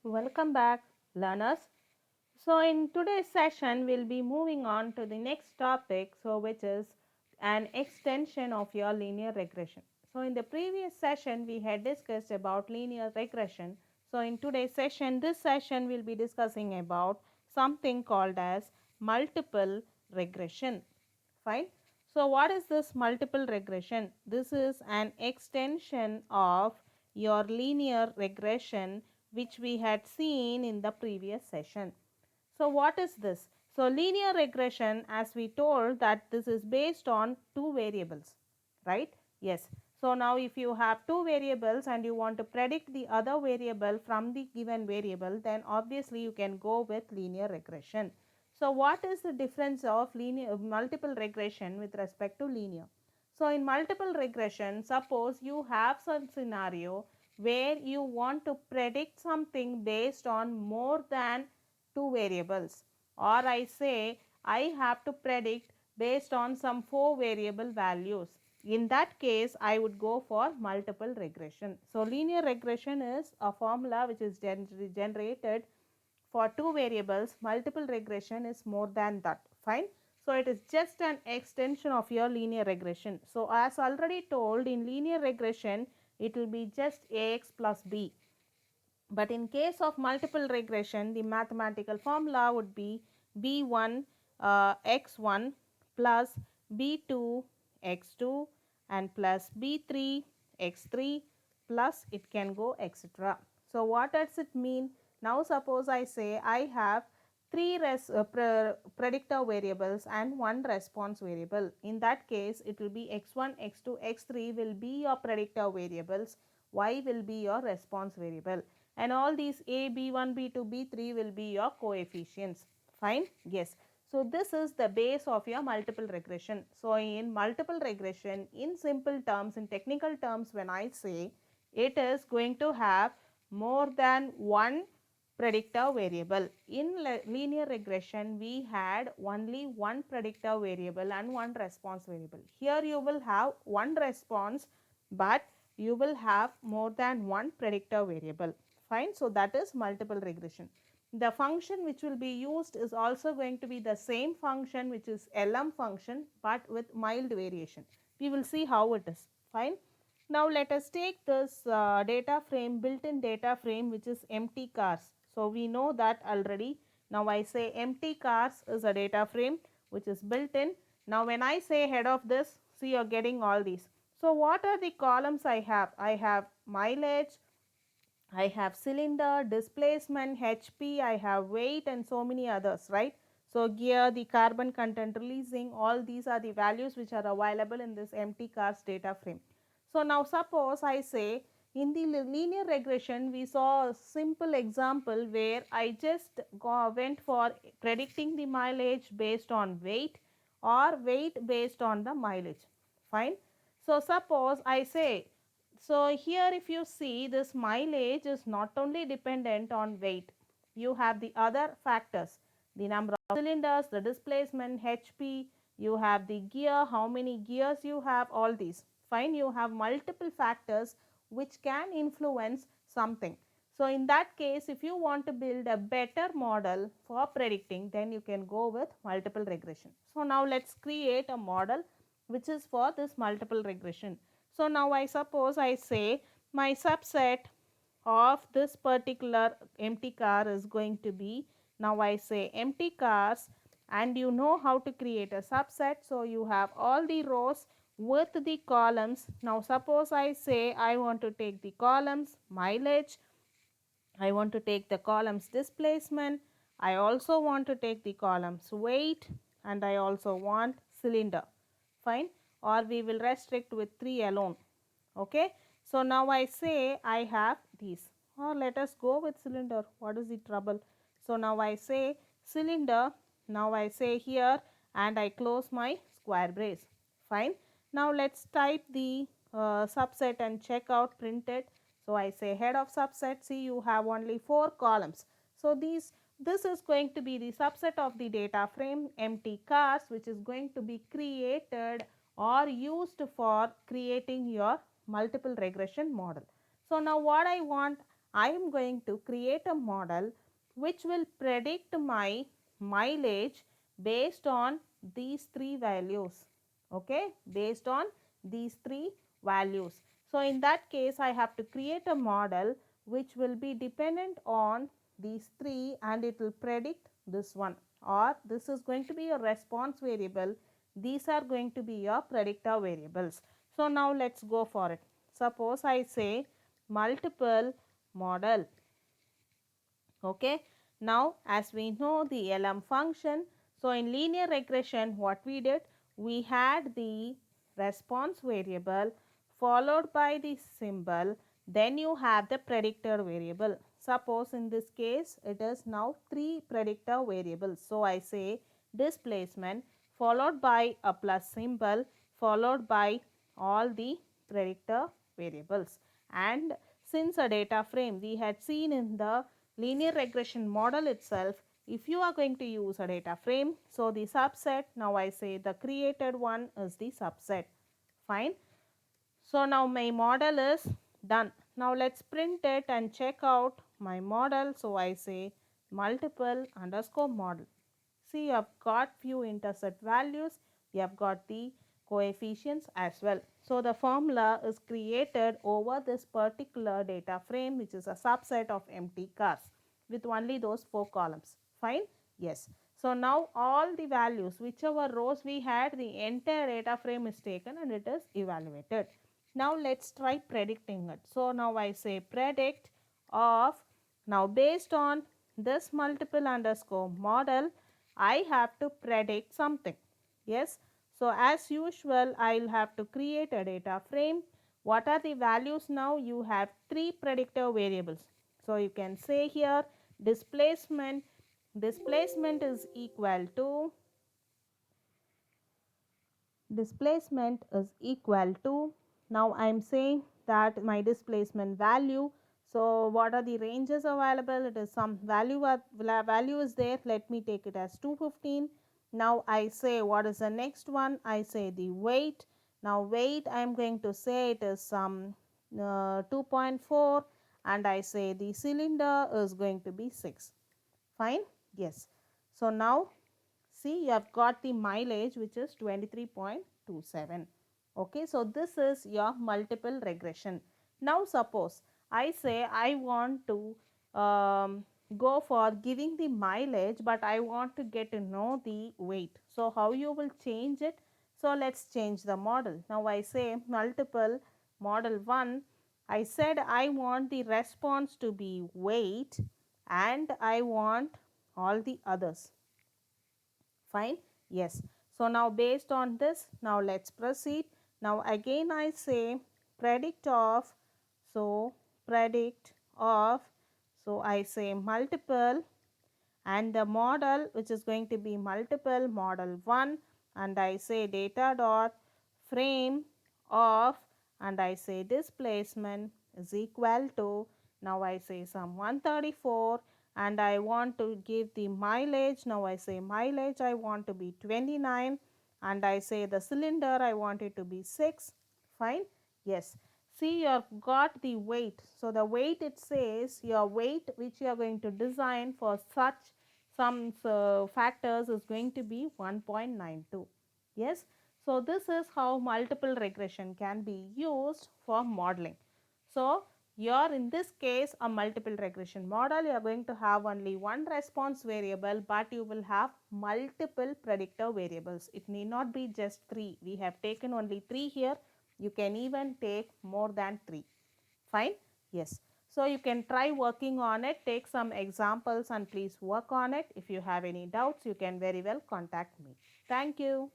Welcome back, learners. So, in today's session, we'll be moving on to the next topic, which is an extension of your linear regression. So, in the previous session, we had discussed about linear regression. So, in today's session, this session we'll be discussing about something called as multiple regression. Fine. So, what is this multiple regression? This is an extension of your linear regression which we had seen in the previous session. So, what is this? So, linear regression, as we told, that this is based on two variables, right? Yes. So, now if you have two variables and you want to predict the other variable from the given variable, then obviously you can go with linear regression. So, what is the difference of linear multiple regression with respect to linear? So, in multiple regression, suppose you have some scenario where you want to predict something based on more than two variables, or I say I have to predict based on some four variable values. In that case, I would go for multiple regression. So, linear regression is a formula which is generated for two variables. Multiple regression is more than that. Fine. So, it is just an extension of your linear regression. So, as already told, in linear regression, it will be just ax plus b. But in case of multiple regression, the mathematical formula would be b1 x1 plus b2 x2 and plus b3 x3 plus it can go etc. So, what does it mean? Now, suppose I say I have three predictor variables and one response variable. In that case, it will be x1, x2, x3 will be your predictor variables, y will be your response variable, and all these a, b1, b2, b3 will be your coefficients. Fine. Yes. So, this is the base of your multiple regression. So, in multiple regression, in simple terms, in technical terms, when I say it is going to have more than one predictor variable. In linear regression, we had only one predictor variable and one response variable. Here you will have one response, but you will have more than one predictor variable. Fine. So, that is multiple regression. The function which will be used is also going to be the same function, which is LM function, but with mild variation. We will see how it is. Fine. Now, let us take this data frame, built-in data frame, which is empty cars. So, we know that already. Now, I say empty cars is a data frame which is built in. Now, when I say head of this, see, you are getting all these. So, what are the columns I have? I have mileage, I have cylinder, displacement, HP, I have weight and so many others, right. So, gear, the carbon content releasing, all these are the values which are available in this empty cars data frame. So, now suppose I say in the linear regression we saw a simple example where I just went for predicting the mileage based on weight or weight based on the mileage. Fine. So, suppose I say, so here if you see, this mileage is not only dependent on weight, you have the other factors, the number of cylinders, the displacement, HP, you have the gear, how many gears you have, all these. Fine, you have multiple factors which can influence something. So, in that case, if you want to build a better model for predicting, then you can go with multiple regression. So, now let us create a model which is for this multiple regression. So, now I suppose I say my subset of this particular empty car is going to be, now I say empty cars, and you know how to create a subset. So, you have all the rows with the columns. Now, suppose I say I want to take the columns mileage, I want to take the columns displacement, I also want to take the columns weight, and I also want cylinder. Fine. Or we will restrict with 3 alone. Okay. So, now I say I have these, or let us go with cylinder. What is the trouble? So, now I say cylinder, now I say here, and I close my square brace. Fine. Now, let us type the subset and check out printed. So, I say head of subset. See, you have only 4 columns. So, this is going to be the subset of the data frame empty cars, which is going to be created or used for creating your multiple regression model. So, now what I want, I am going to create a model which will predict my mileage based on these three values. Okay, based on these three values. So in that case, I have to create a model which will be dependent on these three, and it will predict this one, or this is going to be a response variable. These are going to be your predictor variables. So now let's go for it. Suppose I say multiple model. Okay. Now as we know the LM function, so in linear regression what we did, we had the response variable followed by the symbol, then you have the predictor variable. Suppose in this case it is now three predictor variables. So I say displacement followed by a plus symbol followed by all the predictor variables. And since a data frame we had seen in the linear regression model itself, if you are going to use a data frame, so the subset, now I say the created one is the subset. Fine. So now my model is done. Now let's print it and check out my model. So I say multiple underscore model. See, you have got few intercept values, we have got the coefficients as well. So the formula is created over this particular data frame, which is a subset of empty cars with only those 4 columns. Fine? Yes. So now all the values, whichever rows we had, the entire data frame is taken and it is evaluated. Now let's try predicting it. So now I say predict of, now based on this multiple underscore model, I have to predict something. Yes. So as usual, I'll have to create a data frame. What are the values now? You have three predictor variables. So you can say here displacement. Displacement is equal to now I am saying that my displacement value. So what are the ranges available? It is some value is there. Let me take it as 215. Now I say what is the next one? I say the weight. Now weight I am going to say it is some 2.4, and I say the cylinder is going to be 6. Fine. Yes. So now see, you have got the mileage which is 23.27. Okay, so this is your multiple regression. Now suppose I say I want to go for giving the mileage, but I want to get to know the weight. So how you will change it? So let's change the model. Now I say multiple model 1. I said I want the response to be weight and I want all the others. Fine. Yes. So now based on this, now let's proceed. Now again I say predict of, so predict of, so I say multiple and the model which is going to be multiple model 1, and I say data dot frame of, and I say displacement is equal to, now I say some 134, and I want to give the mileage. Now I say mileage I want to be 29, and I say the cylinder I want it to be 6. Fine. Yes. See, you have got the weight. So the weight, it says your weight which you are going to design for such some factors is going to be 1.92. Yes. So this is how multiple regression can be used for modeling. So you're in this case a multiple regression model, you are going to have only one response variable, but you will have multiple predictor variables. It need not be just 3. We have taken only 3 here. You can even take more than 3. Fine. Yes. So you can try working on it, take some examples and please work on it. If you have any doubts, you can very well contact me. Thank you.